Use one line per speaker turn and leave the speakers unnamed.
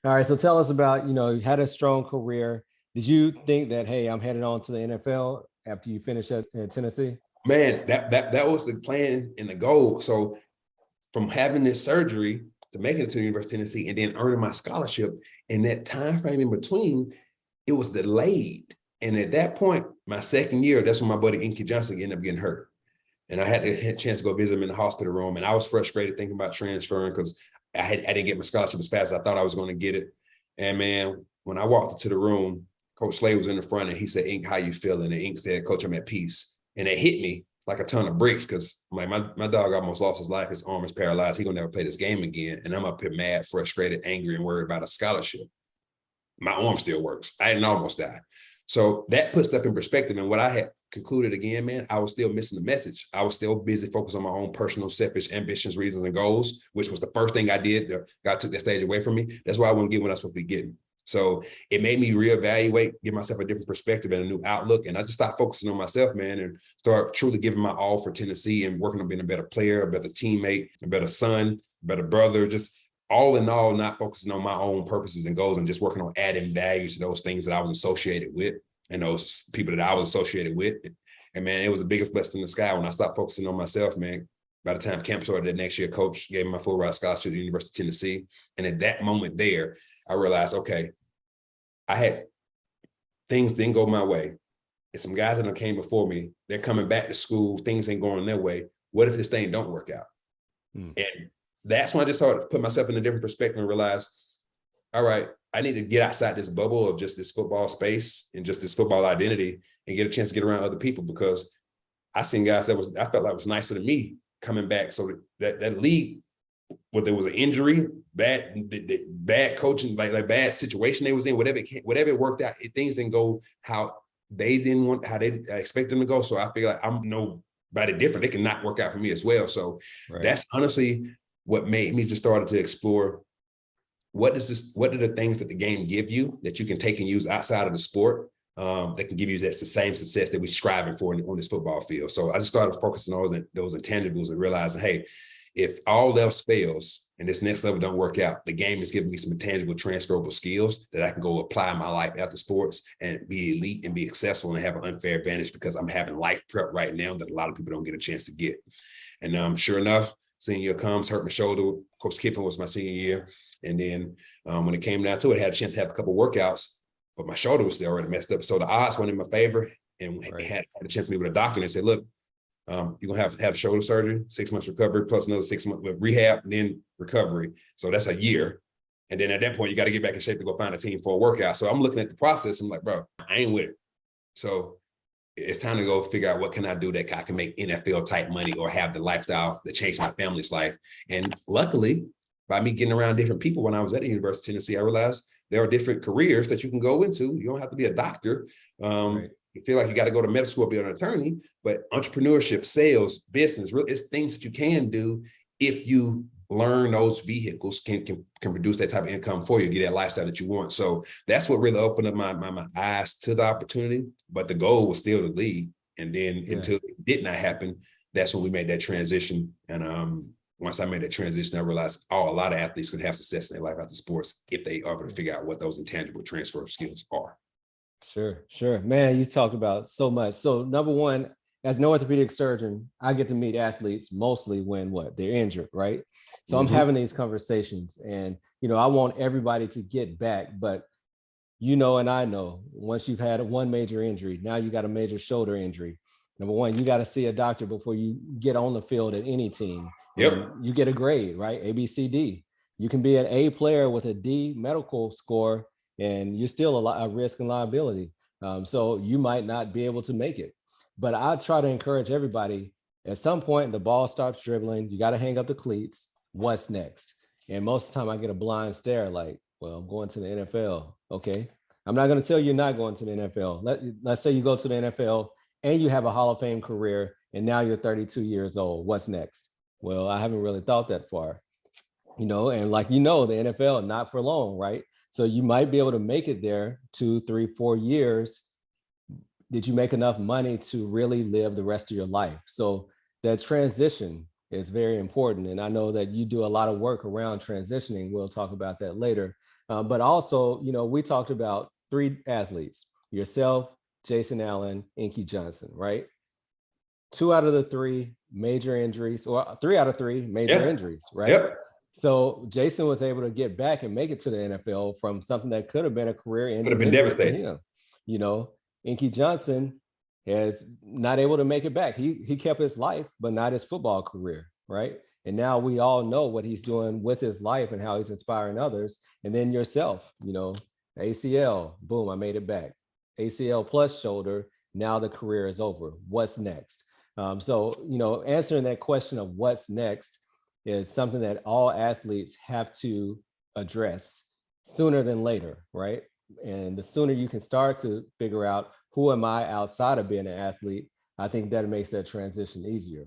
All right. So tell us about, you had a strong career. Did you think that, hey, I'm headed on to the NFL after you finish at Tennessee?
Man, that was the plan and the goal. So from having this surgery to making it to the University of Tennessee and then earning my scholarship, in that time frame in between, it was delayed. And at that point, my second year, that's when my buddy Inky Johnson ended up getting hurt. And I had a chance to go visit him in the hospital room. And I was frustrated thinking about transferring because I didn't get my scholarship as fast as I thought I was going to get it. And man, when I walked into the room, Coach Slade was in the front and he said, Ink, how you feeling? And Ink said, Coach, I'm at peace. And it hit me like a ton of bricks because like my dog almost lost his life. His arm is paralyzed. He's gonna never play this game again. And I'm up here mad, frustrated, angry, and worried about a scholarship. My arm still works. I didn't almost die. So that puts stuff in perspective. And what I had concluded again, man, I was still missing the message. I was still busy focused on my own personal, selfish ambitions, reasons, and goals, which was the first thing I did. God took that stage away from me. That's why I wouldn't get what I was supposed to be getting. So it made me reevaluate, give myself a different perspective and a new outlook. And I just started focusing on myself, man, and start truly giving my all for Tennessee and working on being a better player, a better teammate, a better son, a better brother, just all in all, not focusing on my own purposes and goals and just working on adding value to those things that I was associated with and those people that I was associated with. And man, it was the biggest blessing in the sky when I stopped focusing on myself, man. By the time camp started that next year, coach gave me my full ride scholarship to the University of Tennessee. And at that moment there, I realized, okay, I had things didn't go my way. And some guys that came before me, they're coming back to school, things ain't going their way. What if this thing don't work out? And that's when I just started to put myself in a different perspective and realize, all right, I need to get outside this bubble of just this football space and just this football identity and get a chance to get around other people because I seen guys I felt like was nicer than me coming back. So that league, whether there was an injury, bad coaching, like bad situation they was in, whatever it worked out, things didn't go how they expect them to go. So I feel like I'm nobody different. It can not work out for me as well. So That's honestly what made me just started to explore what are the things that the game give you that you can take and use outside of the sport that can give you the same success that we're striving for on this football field. So I just started focusing on those intangibles and realizing, hey, if all else fails and this next level don't work out, the game is giving me some intangible, transferable skills that I can go apply in my life after sports and be elite and be successful and have an unfair advantage because I'm having life prep right now that a lot of people don't get a chance to get. And sure enough, senior year comes, hurt my shoulder. Coach Kiffin was my senior year. And then when it came down to it, I had a chance to have a couple of workouts, but my shoulder was still already messed up. So the odds went in my favor and had a chance to meet with a doctor and they said, look, you're going to have shoulder surgery, 6 months recovery, plus another 6 months with rehab, and then recovery. So that's a year. And then at that point, you got to get back in shape to go find a team for a workout. So I'm looking at the process. I'm like, bro, I ain't with it. So it's time to go figure out what can I do that I can make NFL type money or have the lifestyle that changed my family's life. And luckily, by me getting around different people when I was at the University of Tennessee, I realized there are different careers that you can go into. You don't have to be a doctor. You feel like you got to go to medical school to be an attorney, but entrepreneurship, sales, business, it's things that you can do if you learn those vehicles can produce that type of income for you, get that lifestyle that you want. So that's what really opened up my eyes to the opportunity. But the goal was still to lead. And then until it did not happen, that's when we made that transition. And once I made that transition, I realized a lot of athletes can have success in their life after sports if they are able to figure out what those intangible transfer skills are.
Sure. Man, you talked about so much. So number one, as an orthopedic surgeon, I get to meet athletes mostly when they're injured, right? So I'm having these conversations and, I want everybody to get back, but and I know once you've had one major injury, now you got a major shoulder injury. Number one, you got to see a doctor before you get on the field at any team. And you get a grade, right? A, B, C, D. You can be an A player with a D medical score and you're still a risk and liability. So you might not be able to make it. But I try to encourage everybody, at some point, the ball starts dribbling, you got to hang up the cleats. What's next? And most of the time I get a blind stare like, well, I'm going to the NFL. Okay. I'm not going to tell you you're not going to the NFL. Let's say you go to the NFL and you have a Hall of Fame career and now you're 32 years old. What's next? Well, I haven't really thought that far, and like, the NFL, not for long, right? So you might be able to make it there 2, 3, 4 years. Did you make enough money to really live the rest of your life? So that transition is very important. And I know that you do a lot of work around transitioning. We'll talk about that later. But also, we talked about three athletes: yourself, Jason Allen, Inky Johnson, right? Two out of the three major injuries, or three out of three major
Yeah.
injuries, right?
Yep.
So Jason was able to get back and make it to the NFL from something that could have been a
Could have
career-ending
been
injury for
devastating.
him. You know, Inky Johnson has not able to make it back. He kept his life, but not his football career, right? And now we all know what he's doing with his life and how he's inspiring others. And then yourself, ACL, boom, I made it back. ACL plus shoulder, now the career is over. What's next? So, answering that question of what's next is something that all athletes have to address sooner than later, right? And the sooner you can start to figure out who am I outside of being an athlete, I think that makes that transition easier.